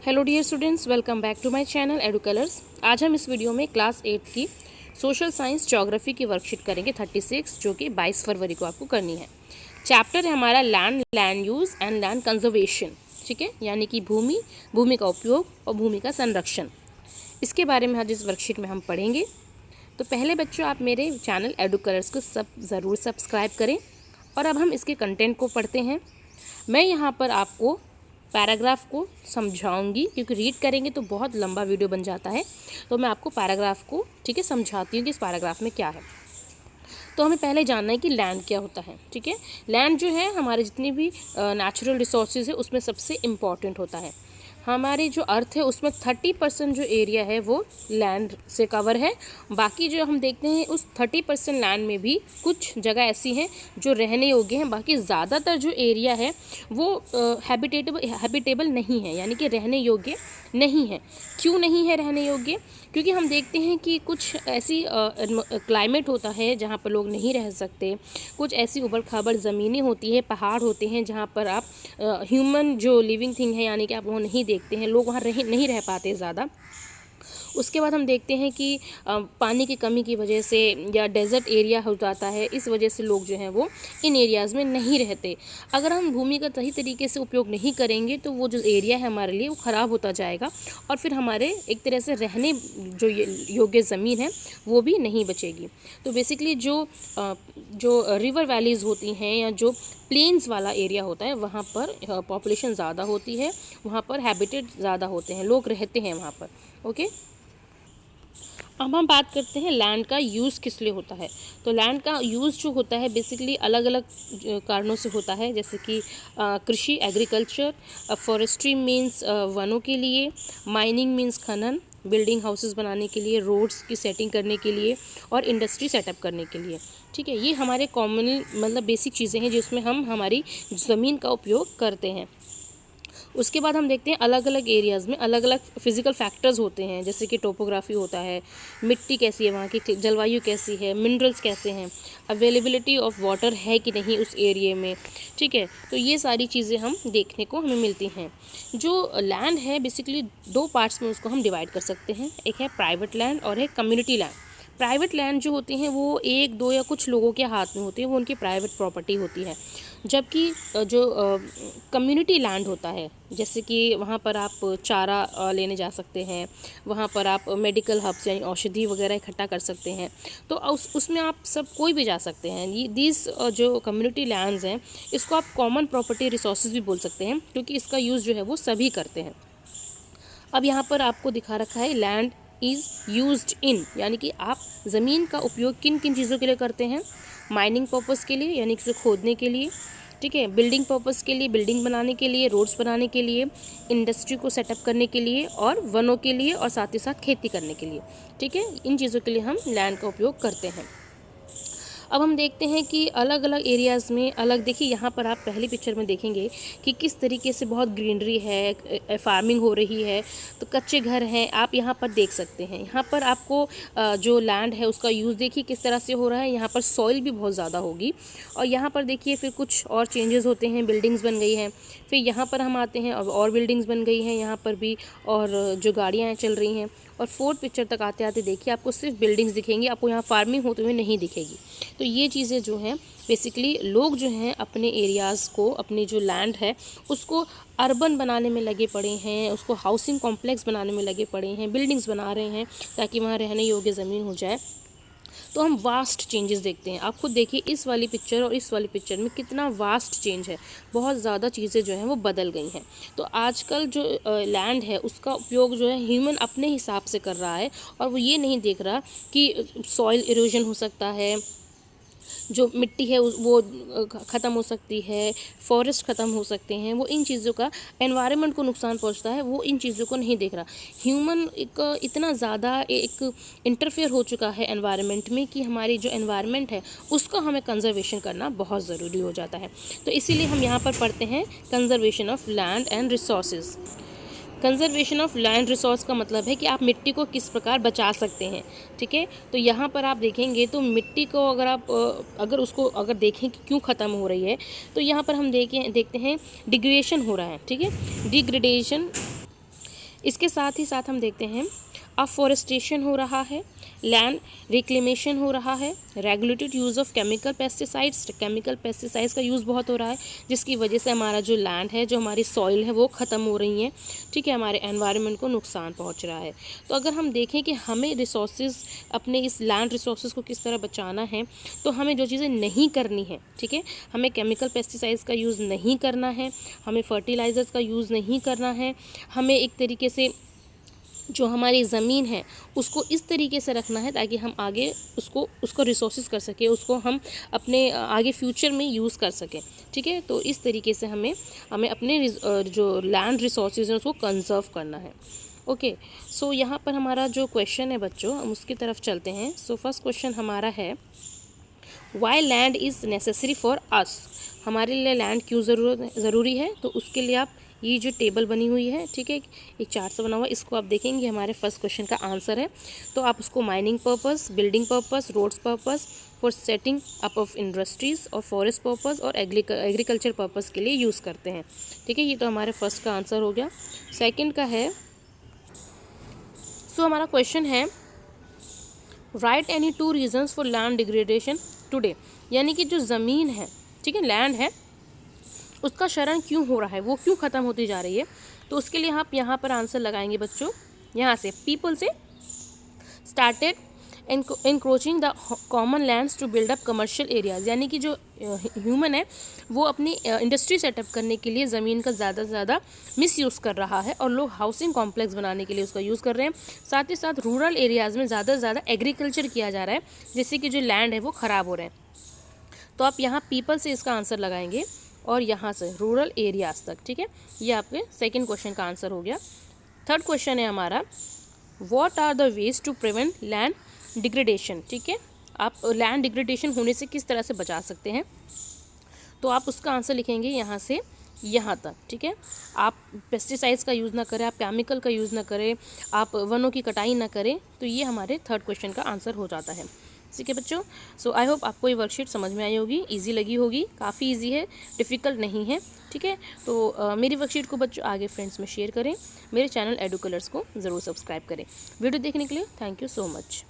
Hello dear students, welcome back to my channel Edu Colours. आज हम इस video में क्लास 8 की सोशल साइंस ज्योग्राफी की वर्कशीट करेंगे 36, जो कि 22 फरवरी को आपको करनी है। चैप्टर है हमारा land use and land conservation. ठीक है, यानी कि भूमि का उपयोग और भूमि का संरक्षण। इसके बारे में आज इस वर्कशीट में हम पढ़ेंगे। तो पहले बच्चों, आप मेरे चैनल एडू कलर्स को ज़रूर सब्सक्राइब करें। और अब हम इसके कंटेंट को पढ़ते हैं। मैं यहाँ पर आपको पैराग्राफ को समझाऊंगी, क्योंकि रीड करेंगे तो बहुत लंबा वीडियो बन जाता है। तो मैं आपको पैराग्राफ को समझाती हूँ कि इस पैराग्राफ में क्या है। तो हमें पहले जानना है कि लैंड क्या होता है। ठीक है, लैंड जो है हमारे जितनी भी नेचुरल रिसोर्सेज है उसमें सबसे इम्पॉर्टेंट होता है। हमारे जो अर्थ है उसमें 30% जो एरिया है वो लैंड से कवर है। बाकी जो हम देखते हैं उस 30% लैंड में भी कुछ जगह ऐसी हैं जो रहने योग्य हैं। बाकी ज़्यादातर जो एरिया है वो हैबिटेबल नहीं है, यानी कि रहने योग्य नहीं है। क्यों नहीं है रहने योग्य? क्योंकि हम देखते हैं कि कुछ ऐसी क्लाइमेट होता है जहाँ पर लोग नहीं रह सकते। कुछ ऐसी उबड़ खाबड़ ज़मीनें होती है, पहाड़ होते हैं जहाँ पर आप ह्यूमन जो लिविंग थिंग है, यानी कि आप वो नहीं देखते हैं, लोग वहाँ नहीं रह पाते ज़्यादा। उसके बाद हम देखते हैं कि पानी की कमी की वजह से या डेजर्ट एरिया हो जाता है, इस वजह से लोग जो हैं वो इन एरियाज़ में नहीं रहते। अगर हम भूमि का सही तरीके से उपयोग नहीं करेंगे तो वो जो एरिया है हमारे लिए वो ख़राब होता जाएगा, और फिर हमारे एक तरह से रहने जो योग्य ज़मीन है वो भी नहीं बचेगी। तो बेसिकली जो रिवर वैलीज़ होती हैं या जो प्लेन्स वाला एरिया होता है वहाँ पर पॉपुलेशन ज़्यादा होती है, वहाँ पर हैबिटेट ज़्यादा होते हैं, लोग रहते हैं वहाँ पर। ओके, अब हम बात करते हैं लैंड का यूज़ किस लिए होता है। तो लैंड का यूज़ जो होता है बेसिकली अलग अलग कारणों से होता है, जैसे कि कृषि एग्रीकल्चर, फॉरेस्ट्री मीन्स वनों के लिए, माइनिंग मीन्स खनन, बिल्डिंग हाउसेस बनाने के लिए, रोड्स की सेटिंग करने के लिए, और इंडस्ट्री सेटअप करने के लिए। ठीक है, ये हमारे कॉमन मतलब बेसिक चीज़ें हैं जिसमें हम हमारी ज़मीन का उपयोग करते हैं। उसके बाद हम देखते हैं अलग अलग एरियाज़ में अलग अलग फिज़िकल फैक्टर्स होते हैं, जैसे कि टोपोग्राफी होता है, मिट्टी कैसी है, वहाँ की जलवायु कैसी है, मिनरल्स कैसे हैं, अवेलेबिलिटी ऑफ वाटर है कि नहीं उस एरिया में। ठीक है, तो ये सारी चीज़ें हम देखने को हमें मिलती हैं। जो लैंड है बेसिकली दो पार्ट्स में उसको हम डिवाइड कर सकते हैं, एक है प्राइवेट लैंड और एक कम्युनिटी लैंड। प्राइवेट लैंड जो होती हैं वो एक दो या कुछ लोगों के हाथ में होती है, वो उनकी प्राइवेट प्रॉपर्टी होती है। जबकि जो कम्युनिटी लैंड होता है, जैसे कि वहाँ पर आप चारा लेने जा सकते हैं, वहाँ पर आप मेडिकल हब्स यानी औषधि वगैरह इकट्ठा कर सकते हैं, तो उसमें आप सब कोई भी जा सकते हैं। ये दीज जो कम्युनिटी लैंड्स हैं इसको आप कॉमन प्रॉपर्टी रिसोर्सेज भी बोल सकते हैं, क्योंकि इसका यूज़ जो है वो सभी करते हैं। अब यहाँ पर आपको दिखा रखा है लैंड इज़ यूज्ड इन, यानी कि आप ज़मीन का उपयोग किन किन चीज़ों के लिए करते हैं। माइनिंग पर्पज़ के लिए, यानी कि खोदने के लिए। ठीक है, बिल्डिंग पर्पज़ के लिए, बिल्डिंग बनाने के लिए, रोड्स बनाने के लिए, इंडस्ट्री को सेटअप करने के लिए, और वनों के लिए, और साथ ही साथ खेती करने के लिए। ठीक है, इन चीज़ों के लिए हम लैंड का उपयोग करते हैं। अब हम देखते हैं कि अलग अलग एरियाज़ में अलग, देखिए यहाँ पर आप पहली पिक्चर में देखेंगे कि किस तरीके से बहुत ग्रीनरी है, फार्मिंग हो रही है, तो कच्चे घर हैं आप यहाँ पर देख सकते हैं। यहाँ पर आपको जो लैंड है उसका यूज़ देखिए किस तरह से हो रहा है। यहाँ पर सॉइल भी बहुत ज़्यादा होगी, और यहाँ पर देखिए फिर कुछ और चेंजेस होते हैं, बिल्डिंग्स बन गई हैं। फिर यहाँ पर हम आते हैं और बिल्डिंग्स बन गई हैं यहाँ पर भी, और जो गाड़ियाँ चल रही हैं। और फोर्थ पिक्चर तक आते आते देखिए आपको सिर्फ बिल्डिंग्स दिखेंगी, आपको यहाँ फार्मिंग होते हुए नहीं दिखेगी। तो ये चीज़ें जो हैं बेसिकली लोग जो हैं अपने एरियाज़ को, अपनी जो लैंड है उसको अर्बन बनाने में लगे पड़े हैं, उसको हाउसिंग कॉम्प्लेक्स बनाने में लगे पड़े हैं, बिल्डिंग्स बना रहे हैं ताकि वहाँ रहने योग्य ज़मीन हो जाए। तो हम वास्ट चेंजेस देखते हैं। आप खुद देखिए इस वाली पिक्चर और इस वाली पिक्चर में कितना वास्ट चेंज है, बहुत ज़्यादा चीज़ें जो हैं वो बदल गई हैं। तो आजकल जो लैंड है उसका उपयोग जो है ह्यूमन अपने हिसाब से कर रहा है, और वो ये नहीं देख रहा कि सॉइल इरोजन हो सकता है, जो मिट्टी है वो ख़त्म हो सकती है, फॉरेस्ट ख़त्म हो सकते हैं, वो इन चीज़ों का एनवायरनमेंट को नुकसान पहुंचता है, वो इन चीज़ों को नहीं देख रहा। ह्यूमन इतना ज़्यादा एक इंटरफेयर हो चुका है एनवायरनमेंट में कि हमारी जो एनवायरनमेंट है उसका हमें कंजर्वेशन करना बहुत ज़रूरी हो जाता है। तो इसीलिए हम यहाँ पर पढ़ते हैं conservation of land and resources. Conservation of land resource का मतलब है कि आप मिट्टी को किस प्रकार बचा सकते हैं। ठीक है, तो यहाँ पर आप देखेंगे तो मिट्टी को अगर देखें कि क्यों ख़त्म हो रही है, तो यहाँ पर हम देखते हैं डिग्रेडेशन हो रहा है। ठीक है, डिग्रेडेशन इसके साथ ही साथ हम देखते हैं अफॉरेस्टेशन हो रहा है, लैंड रिक्लेमेशन हो रहा है, regulated use of chemical pesticides, chemical pesticides का यूज़ बहुत हो रहा है जिसकी वजह से हमारा जो लैंड है, जो हमारी सॉइल है वो ख़त्म हो रही हैं, ठीक है, हमारे एनवायरनमेंट को नुकसान पहुंच रहा है। तो अगर हम देखें कि हमें रिसोर्सेज, अपने इस लैंड रिसोर्सेज को किस तरह बचाना है, तो हमें जो चीज़ें नहीं करनी है, ठीक है, हमें केमिकल पेस्टिसाइड्स का यूज़ नहीं करना है, हमें फर्टिलाइज़र्स का यूज़ नहीं करना है, हमें एक तरीके से जो हमारी ज़मीन है उसको इस तरीके से रखना है ताकि हम आगे उसको रिसोर्सेज कर सकें, उसको हम अपने आगे फ्यूचर में यूज़ कर सकें, ठीक है। तो इस तरीके से हमें अपने जो लैंड रिसोर्सेज हैं उसको कंजर्व करना है। ओके, सो यहाँ पर हमारा जो क्वेश्चन है बच्चों, हम उसकी तरफ चलते हैं। सो फर्स्ट क्वेश्चन हमारा है, why land is necessary for us, हमारे लिए लैंड क्यों ज़रूरी है। तो उसके लिए आप ये जो टेबल बनी हुई है, ठीक है, एक चार्ट से बना हुआ, इसको आप देखेंगे हमारे फर्स्ट क्वेश्चन का आंसर है। तो आप उसको mining purpose, building purpose, roads purpose, for setting up of industries और फॉरेस्ट पर्पस और एग्रीकल्चर पर्पस के लिए यूज़ करते हैं, ठीक है। ये तो हमारे फर्स्ट का आंसर हो गया। सेकेंड का है, सो हमारा क्वेश्चन है, right any 2 reasons for land degradation today, यानी कि जो ज़मीन है, ठीक है, लैंड है, उसका क्षरण क्यों हो रहा है, वो क्यों ख़त्म होती जा रही है। तो उसके लिए आप यहाँ पर आंसर लगाएंगे बच्चों, यहाँ से पीपल से started encroaching the common lands to build up commercial areas, यानी कि जो ह्यूमन है वो अपनी इंडस्ट्री सेटअप करने के लिए ज़मीन का ज़्यादा से ज़्यादा मिसयूज़ कर रहा है और लोग हाउसिंग कॉम्प्लेक्स बनाने के लिए उसका यूज़ कर रहे हैं। साथ ही साथ रूरल एरियाज़ में ज़्यादा से ज़्यादा एग्रीकल्चर किया जा रहा है जिससे कि जो लैंड है वो ख़राब हो रहे हैं। तो आप यहाँ पीपल से इसका आंसर लगाएंगे और यहाँ से रूरल एरियाज़ तक, ठीक है। ये आपके सेकंड क्वेश्चन का आंसर हो गया। थर्ड क्वेश्चन है हमारा, what are the ways to prevent land degradation, ठीक है, आप लैंड डिग्रेडेशन होने से किस तरह से बचा सकते हैं। तो आप उसका आंसर लिखेंगे यहाँ से यहाँ तक, ठीक है। आप पेस्टिसाइड्स का यूज़ ना करें, आप केमिकल का यूज़ ना करें, आप वनों की कटाई ना करें। तो ये हमारे थर्ड क्वेश्चन का आंसर हो जाता है, ठीक है बच्चों। सो आई होप आपको ये वर्कशीट समझ में आई होगी, इजी लगी होगी, काफ़ी इजी है, डिफ़िकल्ट नहीं है, ठीक है। तो मेरी वर्कशीट को बच्चों आगे फ्रेंड्स में शेयर करें, मेरे चैनल एडू कलर्स को ज़रूर सब्सक्राइब करें। वीडियो देखने के लिए थैंक यू सो मच।